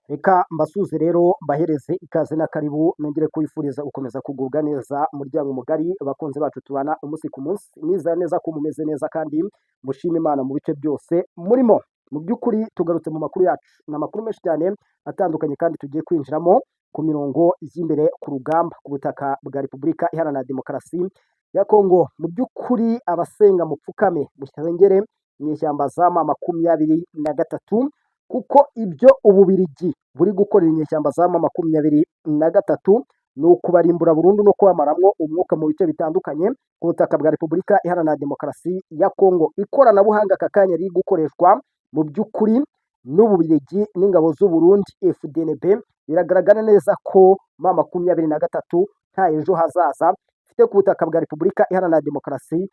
Reka mbasuze rero mbahereze ikaze n'akaribu nongere kubifuriza gukomeza kugubwa neza umuryango mugari abakunzi bacu tubana umunsi ku munsi nizera neza ko mumeze neza kandi mushima Imana mu bice byose murimo. Mu by'ukuri tugarutse mu makuru yacu, ni amakuru menshi cyane atandukanye kandi tugiye kwinjiramo ku mirongo y'imbere ku rugamba ku butaka bwa Repubulika Iharanira Demokarasi ya Kongo. Mu by'ukuri abasenga mupfukame musengere inyeshyamba za M23 kuko ibyo Ububiligi buri gukorera inyeshyamba za M23 ni ukubarimbura burundu no kubamaramwo umwuka mu bice bitandukanye ku butaka bwa Repubulika Iharanira Demokarasi ya Kongo. Ikoranabuhanga aka kanya riri gukoreshwa mu by'ukuri n'Ububiligi n'ingabo z'u Burundi FDNB, biragaragara neza ko M23 nta ejo hazaza ifite ku butaka bwa Repubulika Iharanira Demokarasi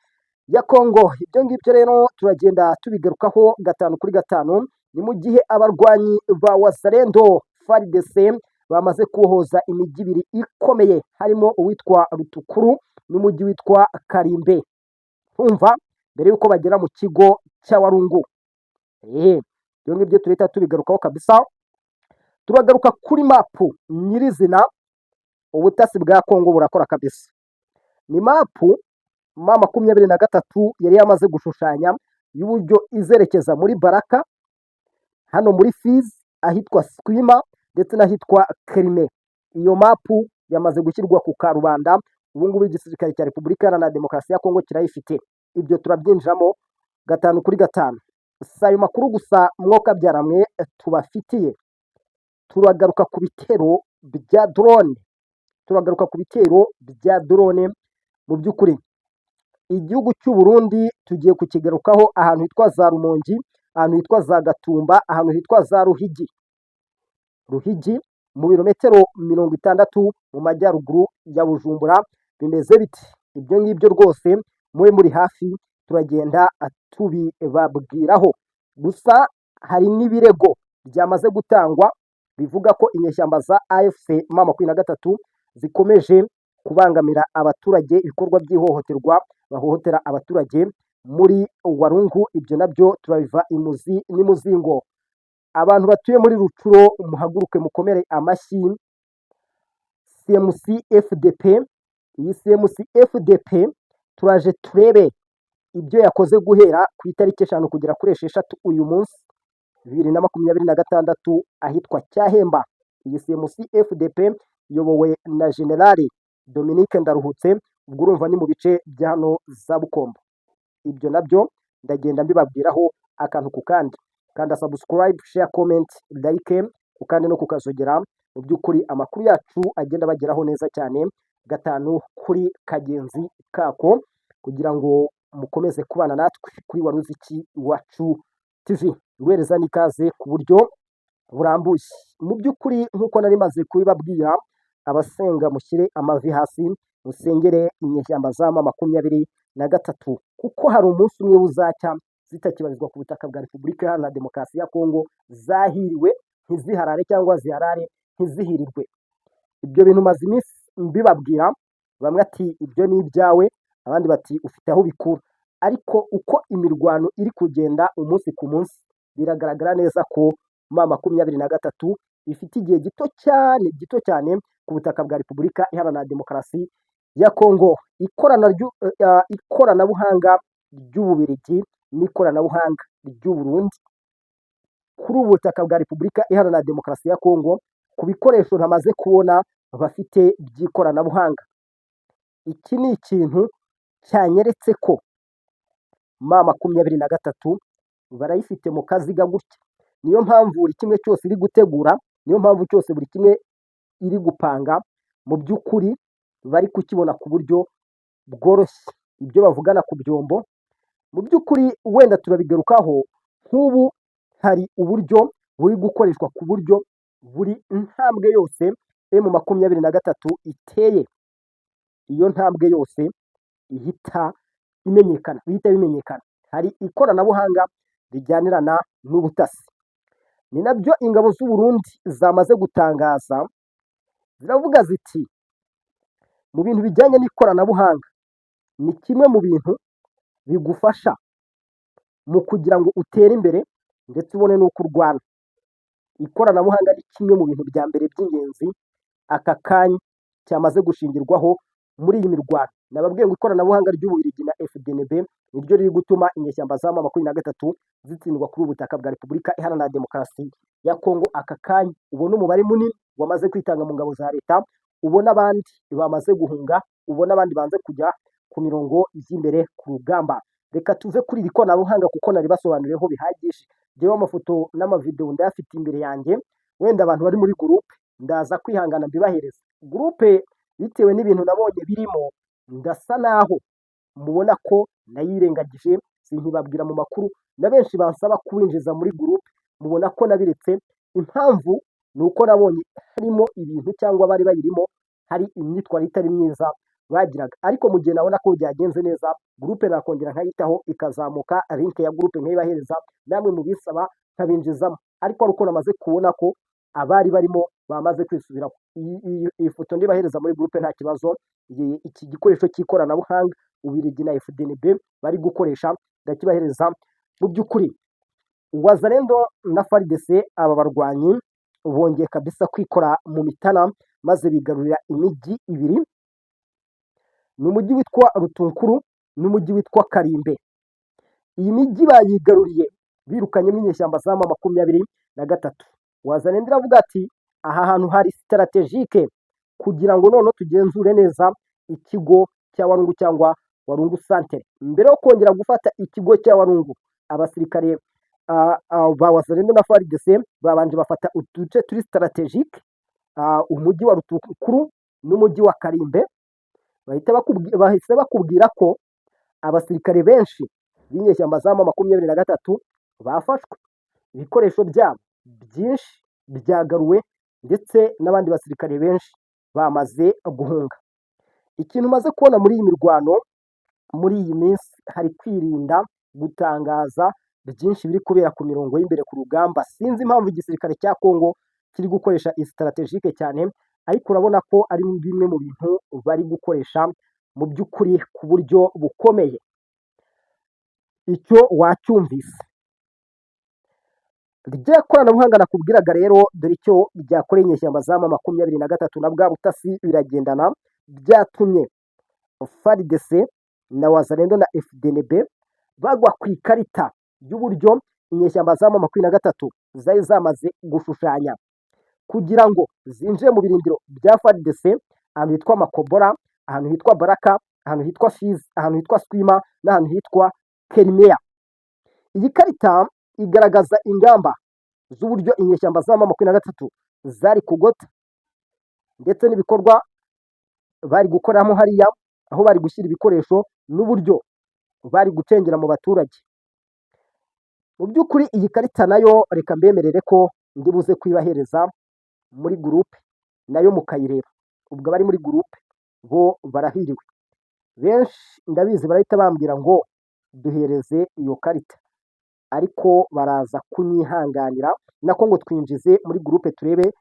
ya Kongo. Ibyo ngibyo rero turagenda tubigarukaho gatanu kuri gatanu. Ni mu gihe abarwanyi ba Wazalendo FARDC bamaze kubohoza imijyi ibiri ikomeye, harimo uwitwa Rutukuru n'umujyi witwa Karimbe. Umva, mbere yuko bagera mu kigo cya Warungu. Ibyo ngibyo turahita tubigarukaho kabisa. Turagaruka kuri mapu nyirizina ubutasi bwa Kongo burakora kabisa. Ni mapu M23 yari yamaze gushushanya y'uburyo izerekeza muri Baraka, hano muri Fizi ahitwa Skwima ndetse n'ahitwa Kerime. Iyo mapu yamaze gushyirwa ku karubanda, ubu ngubu igisirikare cya Repubulika Iharanira Demokarasi ya Kongo kirayifite. Ibyo turabyinjiramo gatanu kuri gatanu. Si ayo makuru gusa mwoka byaramwe tubafitiye, turagaruka ku bitero bya drone. Mu by'ukuri igihugu cy'u Burundi tugiye kukigarukaho, ahantu hitwa za Rumongi, ahantu hitwa za Gatumba, ahantu hitwa za Ruhigi mu birometero 60 mu majyaruguru ya Bujumbura. Bimeze biti ibyo ngibyo rwose, mube muri hafi turagenda tubibabwiraho. Gusa hari n'ibirego byamaze gutangwa bivuga ko inyeshyamba za AFC M23 zikomeje kubangamira abaturage, ibikorwa by'ihohoterwa bahohotera abaturage muri Warungu. Ibyo nabyo turabiva imuzi n'imuzingo. Abantu batuye muri Rucuro muhaguruke mukomere amashyi CMC FDP. Iyi CMC FDP turaje turebe ibyo yakoze guhera ku itariki 5 kugera kuri 6 uyu munsi 2026 ahitwa Cyahemba. Iyi CMC FDP iyobowe na Generali Dominique Ndaruhutse, ubwo urumva ni mu bice bya hano za Bukombo. Ibyo nabyo ndagenda mbibabwiraho akantu ku kandi. Kanda subscribe, share, comment, like, ukandi no kukazogera. Mu by'ukuri amakuru yacu agenda bageraho neza cyane gatanu kuri kagenzi kako, kugira ngo mukomeze kubana natwe kuri Waruziki Iwacu TV. Uwereza n'ikaze ku buryo burambuye. Mu by'ukuri nk'uko nari maze kubibabwira, abasenga mushyire amavi hasi musengere inyeshyamba za M23 kuko hari umunsi umwe uzacya zitakibarizwa ku butaka bwa Repubulika Iharanira Demokarasi ya Kongo, zahiriwe ntiziharare cyangwa ziharare ntizihirirwe. Ibyo bintu maze iminsi mbibabwira, bamwe ati ibyo ni ibyawe, abandi bati ufite aho bikura. Ariko uko imirwano iri kugenda umunsi ku munsi, biragaragara neza ko M23 ifite igihe gito cyane ku butaka bwa Repubulika Iharanira Demokarasi ya Kongo. Ikoranabuhanga ry'Ububiligi n'ikoranabuhanga ry'u Burundi kuri ubu butaka bwa Repubulika Iharanira Demokarasi ya Kongo, ku bikoresho ntamaze kubona bafite by'ikoranabuhanga. Iki ni ikintu cyanyeretse ko M23 barayifite mu kaziga gutya. Niyo mpamvu buri kimwe cyose iri gutegura, niyo mpamvu cyose buri kimwe iri gupanga, mu by'ukuri bari kukibona ku buryo bworoshye. Ibyo bavugana ku byombo mu by'ukuri wenda turabigarukaho. Nk'ubu hari uburyo buri gukoreshwa ku buryo buri ntambwe yose M23 iteye, iyo ntambwe yose ihita bimenyekana. Hari ikoranabuhanga rijyanirana n'ubutasi. Ni nabyo ingabo z'u Burundi zamaze gutangaza, ziravuga ziti mu bintu bijyanye n'ikoranabuhanga ni kimwe mu bintu bigufasha mu kugira ngo utere imbere ndetse ubone n'uko urwana. Ikoranabuhanga ni kimwe mu bintu bya mbere by'ingenzi aka kanya cyamaze gushingirwaho muri iyi mirwano. Nababwiye ngo ikoranabuhanga ry'Ububiligi na FDNB niryo riri gutuma inyeshyamba za M23 zitsindwa kuri ubu butaka bwa Repubulika Iharanira Demokarasi ya Kongo aka kanya. Ubona umubare munini wamaze kwitanga mu ngabo za leta, ubona abandi bamaze guhunga, ubona abandi banze kujya ku mirongo y'imbere ku rugamba. Reka tuve kuri iri koranabuhanga kuko naribasobanuriyeho bihagije. Njyewe amafoto n'amavideo ndayafite imbere yanjye, wenda abantu bari muri gurupe ndaza kwihangana mbibahereza. Gurupe bitewe n'ibintu nabonye birimo, ndasa naho mubona ko nayirengagije sinkibabwira mu makuru, na benshi bansaba kubinjiza muri gurupe mubona ko nabiretse. Impamvu ni uko nabonye harimo ibintu cyangwa bari bayirimo hari imyitwarire itari myiza bagiraga, ariko mu gihe nabona ko byagenze neza gurupe nakongera nkayitaho ikazamuka, link ya gurupe nkayibahereza, namwe mubisaba nkabinjizamo. Ariko ari uko namaze kubona ko abari barimo bamaze kwisubiraho. Iyi foto ndibahereza muri gurupe nta kibazo. Iki gikoresho cy'ikoranabuhanga Ububiligi na FDNB bari gukoresha ndakibahereza. Mu by'ukuri Wazalendo na FARDC aba barwanyi bongeye kabisa kwikora mu mitana maze bigarurira imijyi ibiri, ni umujyi witwa Rutunkuru n'umujyi witwa Karimbe. Iyi mijyi bayigaruriye birukanyemo inyeshyamba za M23. Wazalendo iravuga ati aha hantu hari strategique kugira ngo none tugenzure neza ikigo cya Walungu cyangwa Walungu Centre. Mbere yo kongera gufata ikigo cya Walungu, abasirikare ba Wazalendo na FARDC babanje bafata uduce turi strategique, umujyi wa Rutunkuru n'umujyi wa Karimbe. Bahise bakubwira ko abasirikare benshi b'inyeshyamba za M23 bafashwe, ibikoresho byabo byinshi byagaruwe, ndetse n'abandi basirikare benshi bamaze guhunga. Ikintu maze kubona muri iyi mirwano muri iyi minsi, hari kwirinda gutangaza byinshi biri kubera ku mirongo y'imbere ku rugamba. Sinzi impamvu igisirikare cya Kongo kiri gukoresha iyi strategique cyane, ariko urabona ko ari bimwe mu bintu bari gukoresha mu by'ukuri ku buryo bukomeye. Icyo wacyumvise. Rya koranabuhanga nakubwiraga rero, dore icyo ryakoreye inyeshyamba za M23 na bwa butasi biragendana, byatumye FARDC na Wazalendo na FDNB bagwa ku ikarita y'uburyo inyeshyamba za M23 zari zamaze gushushanya kugira ngo zinjire mu birindiro bya FARDC, ahantu hitwa Makobora, ahantu hitwa Baraka, ahantu hitwa Fizi, ahantu hitwa Swima n'ahantu hitwa Kerimea. Iyi karita igaragaza ingamba z'uburyo inyeshyamba za M23 zari kugota, ndetse n'ibikorwa bari gukoramo hariya, aho bari gushyira ibikoresho n'uburyo bari gucengera mu baturage. Mu by'ukuri iyi karita nayo reka mbemerere ko ndi buze kwibahereza muri gurupe nayo mukayireba. Ubwo abari muri gurupe bo barahiriwe. Benshi ndabizi barahita bambwira ngo duhereze iyo karita, ariko baraza kunyihanganira nako ngo twinjize muri gurupe turebe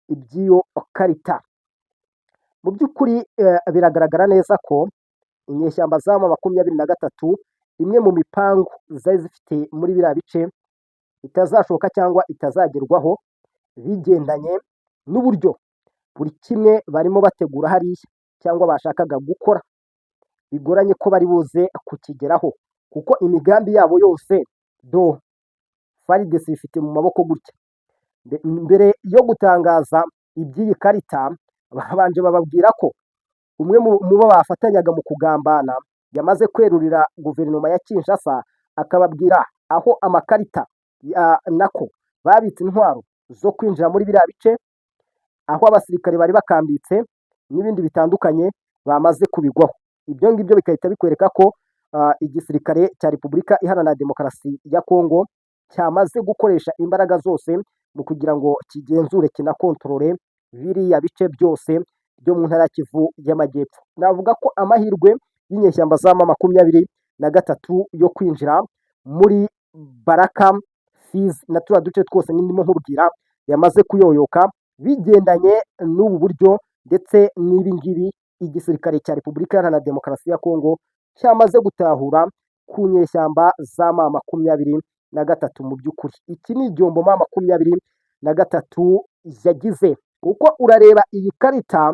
iby'iyo karita. Mu by'ukuri biragaragara neza ko inyeshyamba za M23 imwe mu mipangu zari zifite muri biriya bice itazashoka cyangwa itazagerwaho, bigendanye n'uburyo buri kimwe barimo bategura hariya cyangwa bashakaga gukora, bigoranye ko bari buze kukigeraho, kuko imigambi yabo yose FARDC ifite mu maboko gutya. Mbere yo gutangaza iby'iyi karita, babanje bababwira ko umwe mu bo bafatanyaga mu kugambana yamaze kwerurira guverinoma ya Kinshasa, akababwira aho amakarita nako babitse intwaro zo kwinjira muri biriya bice, aho abasirikare bari bakambitse n'ibindi bitandukanye bamaze kubigwaho. Ibyo ngibyo bikahita bikwereka ko igisirikare cya Repubulika Iharanira Demokarasi ya Kongo cyamaze gukoresha imbaraga zose mu kugira ngo kigenzure kinakontorore biriya bice byose byo mu ntara ya Kivu y'Amajyepfo. Navuga ko amahirwe y'inyeshyamba za M23 yo kwinjira muri Baraka, Fizi na turiya duce twose ndimo nkubwira yamaze kuyoyoka, bigendanye n'ubu buryo ndetse n'ibi ngibi igisirikare cya Repubulika Iharanira Demokarasi ya Kongo cyamaze gutahura ku nyeshyamba za M23. Mu by'ukuri iki ni igihombo M23 na gatatu yagize. Kuko urareba iyi karita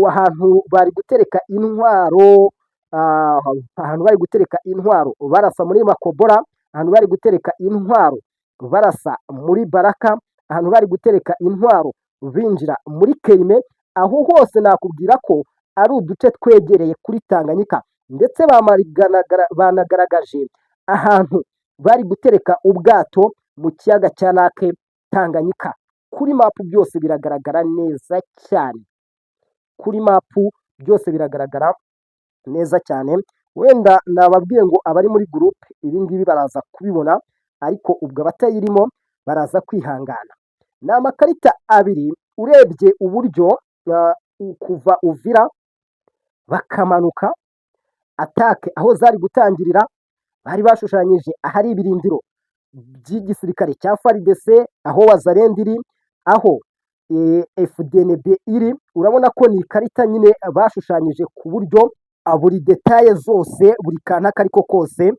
ahantu bari gutereka intwaro, ahantu bari gutereka intwaro barasa muri Makobora, ahantu bari gutereka intwaro barasa muri Baraka, ahantu bari gutereka intwaro binjira muri Kerime, aho hose nakubwira ko ari uduce twegereye kuri Tanganyika, ndetse banagaragaje ahantu bari gutereka ubwato mu kiyaga cya Lake Tanganyika. Kuri mapu byose biragaragara neza cyane, kuri mapu byose biragaragara neza cyane. Wenda nababwiye ngo abari muri gurupe ibi ngibi baraza kubibona, ariko ubwo abatayirimo baraza kwihangana. Ni amakarita abiri urebye uburyo kuva Uvira bakamanuka atake aho zari gutangirira, bari bashushanyije ahari ibirindiro by'igisirikare cya FARDC, aho Wazalendo iri, aho FDNB iri. Urabona ko ni ikarita nyine bashushanyije ku buryo buri detaye zose, buri kantu ako ariko kose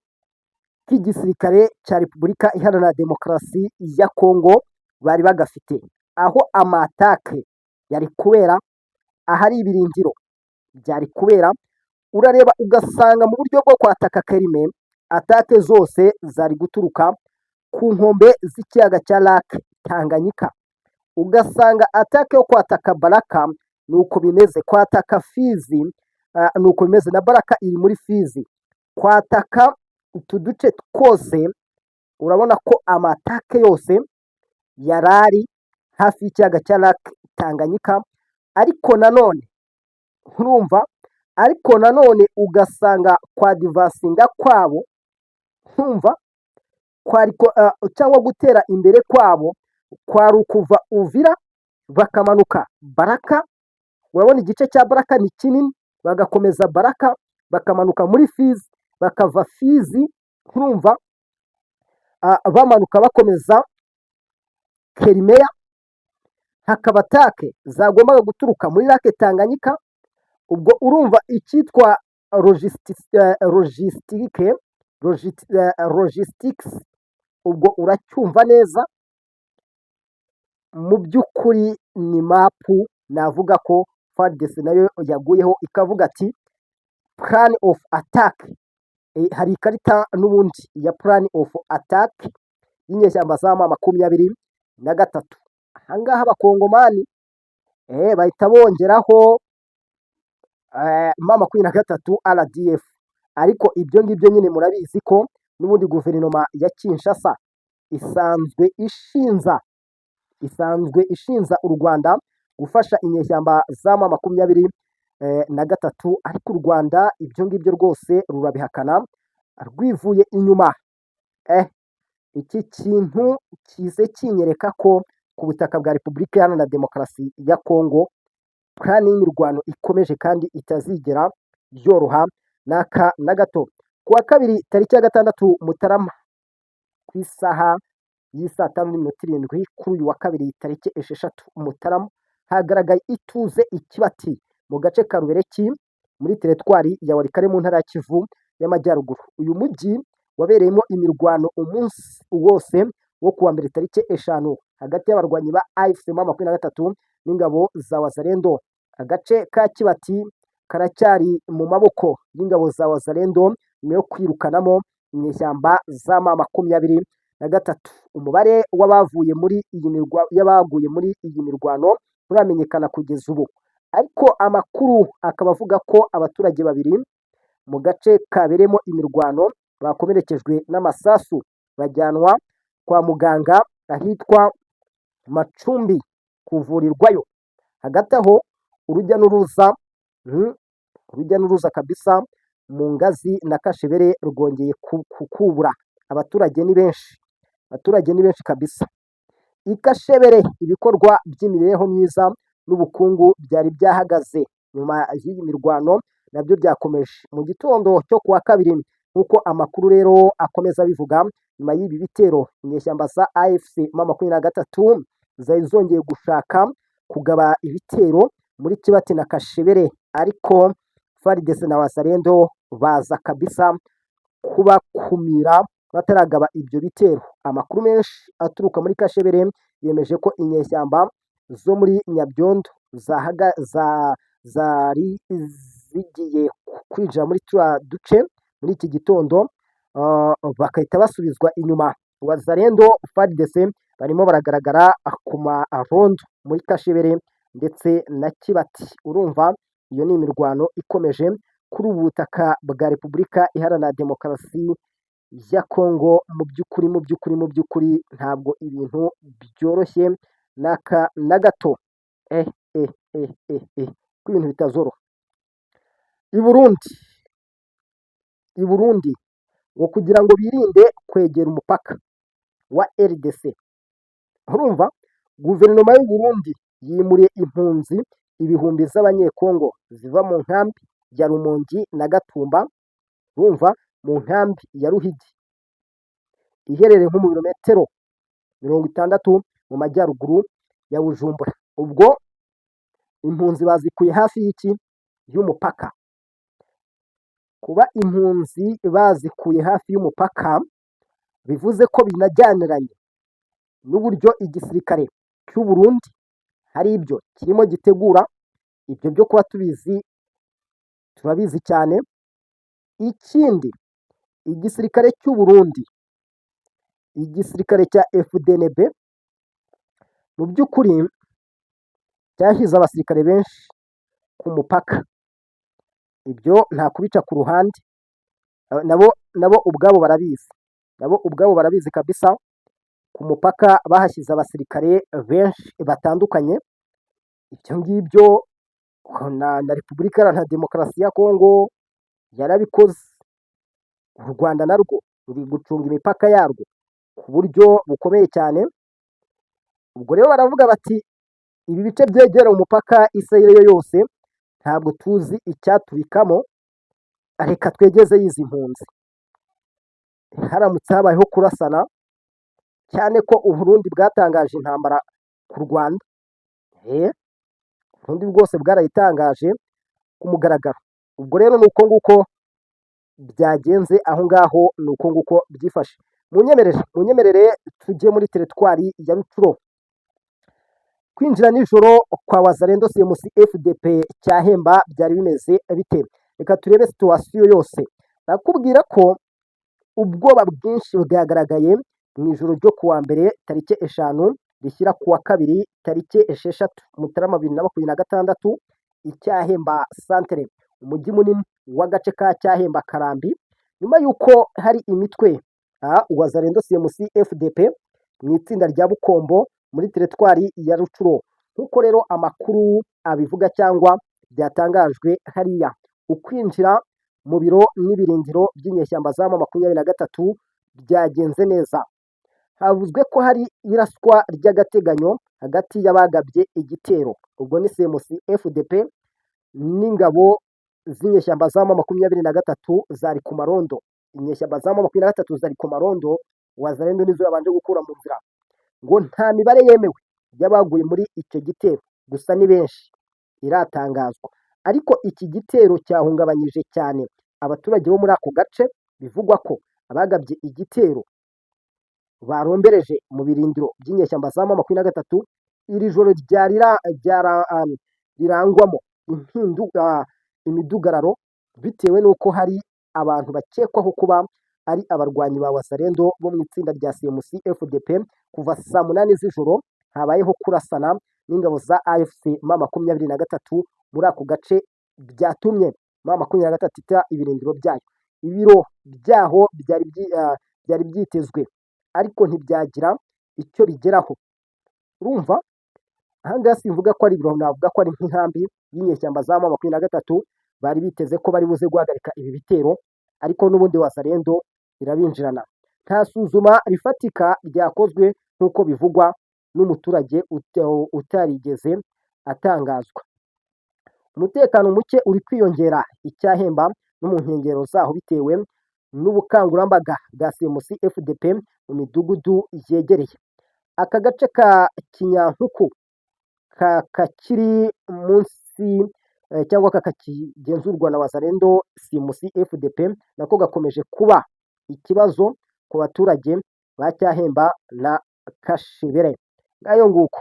k'igisirikare cya Repubulika Iharanira Demokarasi ya Kongo bari bagafite. Aho amatake yari kubera, ahari ibirindiro byari kubera, urareba ugasanga mu buryo bwo kwataka Kerime, atake zose zari guturuka ku nkombe z'ikiyaga cya Lake Tanganyika. Ugasanga atake yo kwataka Baraka nuko bimeze, kwataka Fizi nuko bimeze, na Baraka iri muri Fizi. Kwataka utu duce twose urabona ko amatake yose yarari hafi y'ikiyaga cya Lake Tanganyika. Ariko nanone urumva, ariko nanone ugasanga kwa divasinga kwabo, urumva, cyangwa gutera imbere kwabo kwari ukuva Uvira bakamanuka Baraka. Urabona igice cya Baraka ni kinini, bagakomeza Baraka bakamanuka muri Fizi, bakava Fizi, urumva, bamanuka bakomeza Kerimeya. Hakaba atake zagombaga guturuka muri Lake Tanganyika. Ubwo urumva icyitwa logistics, ubwo uracyumva neza. Mu by'ukuri ni mapu navuga ko FARDC nayo yaguyeho ikavuga ati plan of attack. Hari ikarita n'ubundi ya plan of attack y'inyeshyamba za M23. Ahangaha abakongomani bahita bongeraho M23 RDF. Ariko ibyo ngibyo nyine murabizi ko n'ubundi guverinoma ya Kinshasa isanzwe ishinza u Rwanda gufasha inyeshyamba za M23. Ariko u Rwanda ibyo ngibyo rwose rurabihakana rwivuye inyuma. Iki kintu kize kinyereka ko ku butaka bwa Repubulika Iharanira Demokarasi ya Kongo plan y'imirwano ikomeje kandi itazigera yoroha n'aka na gato. Kuwa kabiri tariki ya 6 Mutarama ku isaha y'isa 5:07 kuri uyu wa kabiri tariki 6 Mutarama hagaragaye ituze ikibati mu gace ka Rubereki muri teritwari ya Walikale mu ntara ya Kivu y'Amajyaruguru. Uyu mujyi wabereyemo imirwano umunsi wose wo kuwa mbere tariki 5 hagati y'abarwanyi ba AFC M23 n'ingabo za Wazalendo. Agace ka Kibati karacyari mu maboko y'ingabo za Wazalendo nyuma yo kwirukanamo inyeshyamba za M23. Umubare w'abaguye muri iyi mirwano nturamenyekana kugeza ubu, ariko amakuru akaba avuga ko abaturage babiri mu gace kabereyemo imirwano bakomerekejwe n'amasasu bajyanwa kwa muganga ahitwa Macumbi kuvurirwayo. Hagati aho urujya n'uruza kabisa mu Ngazi na Kashebere rwongeye kukubura. Abaturage ni benshi kabisa. I Kashebere ibikorwa by'imibereho myiza n'ubukungu byari byahagaze nyuma y'iyi mirwano, nabyo byakomeje mu gitondo cyo kuwa kabiri. Nk'uko amakuru rero akomeza bivuga, nyuma y'ibi bitero inyeshyamba za AFC M23 zari zongeye gushaka kugaba ibitero muri Kibati na Kashebere, ariko FARDC na Wazalendo baza kabisa kubakumira bataragaba ibyo bitero. Amakuru menshi aturuka muri Kashebere yemeje ko inyeshyamba zo muri Nyabyondo zari zigiye kwinjira muri turiya duce muri iki gitondo, bagahita basubizwa inyuma. Wazalendo FARDC barimo baragaragara ku marondo muri Kashebere ndetse na Kibati. Urumva iyo ni imirwano ikomeje kuri ubu butaka bwa Repubulika Iharanira Demokarasi ya Kongo. Mu by'ukuri ntabwo ibintu byoroshye na gato, ko ibintu bitazoroha. I Burundi ngo kugira ngo birinde kwegera umupaka wa RDC, urumva guverinoma y'u Burundi yimuriye impunzi ibihumbi z'abanyekongo ziva mu nkambi ya Rumongi na Gatumba, urumva mu nkambi ya Ruhigi iherereye nko mu birometero 60 mu majyaruguru ya Bujumbura. Ubwo impunzi bazikuye hafi y'umupaka. Kuba impunzi bazikuye hafi y'umupaka bivuze ko binajyaniranye n'uburyo igisirikare cy'u Burundi hari ibyo kirimo gitegura. Ibyo byo kuba turabizi cyane. Ikindi, igisirikare cy'u Burundi, igisirikare cya FDNB mu by'ukuri cyashyize abasirikare benshi ku mupaka. Ibyo nta kubica ku ruhande, nabo ubwabo barabizi kabisa. Ku mupaka bahashyize abasirikare benshi batandukanye. Ibyo ngibyo na Repubulika Iharanira Demokarasi ya Kongo yarabikoze. U Rwanda narwo ruri gucunga imipaka yarwo ku buryo bukomeye cyane. Ubwo rero baravuga bati ibi bice byegera umupaka isi yo yose ntabwo tuzi icyatubikamo, reka twegeze izi mpunzi. Haramutse habayeho kurasana, cyane ko u Burundi bwatangaje intambara ku Rwanda, Burundi bwose bwarayitangaje ku mugaragaro. Ubwo rero ni uko nguko byagenze aho ngaho, ni uko nguko byifashe. Munyemerere tujye muri teritwari ya Rutshuro. Kwinjira nijoro kwa Wazalendo CMC FDP Cyahemba byari bimeze bite? Reka turebe situwasiyo yose. Nakubwira ko ubwoba bwinshi bwagaragaye mu ijoro ryo kuwa mbere tariki 5 rishyira kuwa kabiri tariki 6 Mutarama 2026 Icyahemba Centre, umujyi munini w'agace ka Cyahemba Karambi, nyuma y'uko hari imitwe Wazalendo CMC FDP mu itsinda rya Bukombo muri teritwari ya Rutshuro. Nk'uko rero amakuru abivuga cyangwa byatangajwe hariya, ukwinjira mu biro n'ibirindiro by'inyeshyamba za M23 byagenze neza. Havuzwe ko hari iraswa ry'agateganyo hagati y'abagabye igitero. Ubwo ni CMC FDP n'ingabo z'inyeshyamba za M23 zari ku marondo. Inyeshyamba za M23 zari ku marondo, Wazalendo nizo yabanje gukura mu nzira. Ngo nta mibare yemewe y'abaguye muri icyo gitero, gusa ni benshi iratangazwa. Ariko iki gitero cyahungabanyije cyane abaturage bo muri ako gace. Bivugwa ko abagabye igitero barombereje mu birindiro by'inyeshyamba za M23. Iri joro rirangwamo imidugararo bitewe n'uko hari abantu bakekwaho kuba ari abarwanyi ba Wazalendo bo mu itsinda rya CMC FDP. Kuva saa 8 z'ijoro habayeho kurasana n'ingabo za AFC M23 muri ako gace, byatumye M23 ita ibirindiro byayo. Ibiro byaho byari byitezwe ariko ntibyagira icyo bigeraho. Urumva ahangaha simvuga ko ari ibiro, navuga ko ari nk'inkambi y'inyeshyamba za M23. Bari biteze ko bari buze guhagarika ibi bitero, ariko n'ubundi Wazalendo irabinjirana. Nta suzuma rifatika ryakozwe nk'uko bivugwa n'umuturage utarigeze atangazwa. Umutekano muke uri kwiyongera Icyahemba no mu nkengero zaho bitewe n'ubukangurambaga bwa CMC FDP mu midugudu yegereye. Aka gace ka Kinyankuku kakiri munsi cyangwa kakigenzurwa na Wazalendo CMC FDP, nako gakomeje kuba ikibazo ku baturage ba Cyahemba na Kashebere. ngayo nguko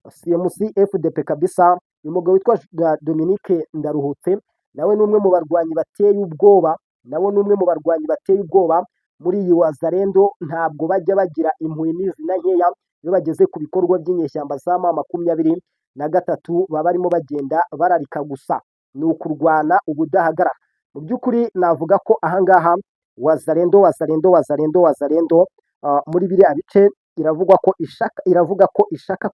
CMC FDP kabisa. Uyu mugabo witwa Dominique Ndaruhutse nawe ni umwe mu barwanyi bateye ubwoba, muri iyi Wazalendo ntabwo bajya bagira impuhwe n'izina nkeya. Iyo bageze ku bikorwa by'inyeshyamba za M23 baba barimo bagenda bararika gusa, ni ukurwana ubudahagarara. Mu by'ukuri navuga ko ahangaha Wazalendo muri biriya bice iravuga ko ishaka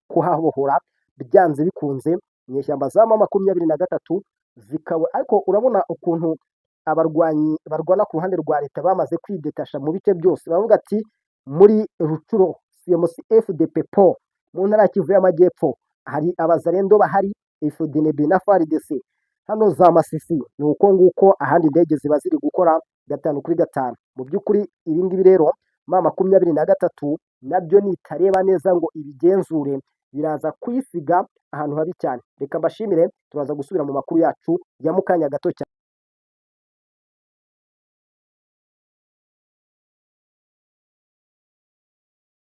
kuhabohora byanze bikunze inyeshyamba za M23 zikaba. Ariko urabona ukuntu abarwanyi barwana ku ruhande rwa leta bamaze kwidetasha mu bice byose. Bavuga ati muri Rucuro CMC FDP po mu ntara ya Kivu y'Amajyepfo hari abazalendo bahari, FDNB na FARDC. Hano za Masisi ni uko nguko, ahandi indege ziba ziri gukora 5 kuri 5. Mu by'ukuri ibi ngibi rero M23 nabyo nitareba neza ngo ibigenzure biraza kuyisiga ahantu habi cyane. Reka mbashimire, turaza gusubira mu makuru yacu ya mu kanya gato cyane.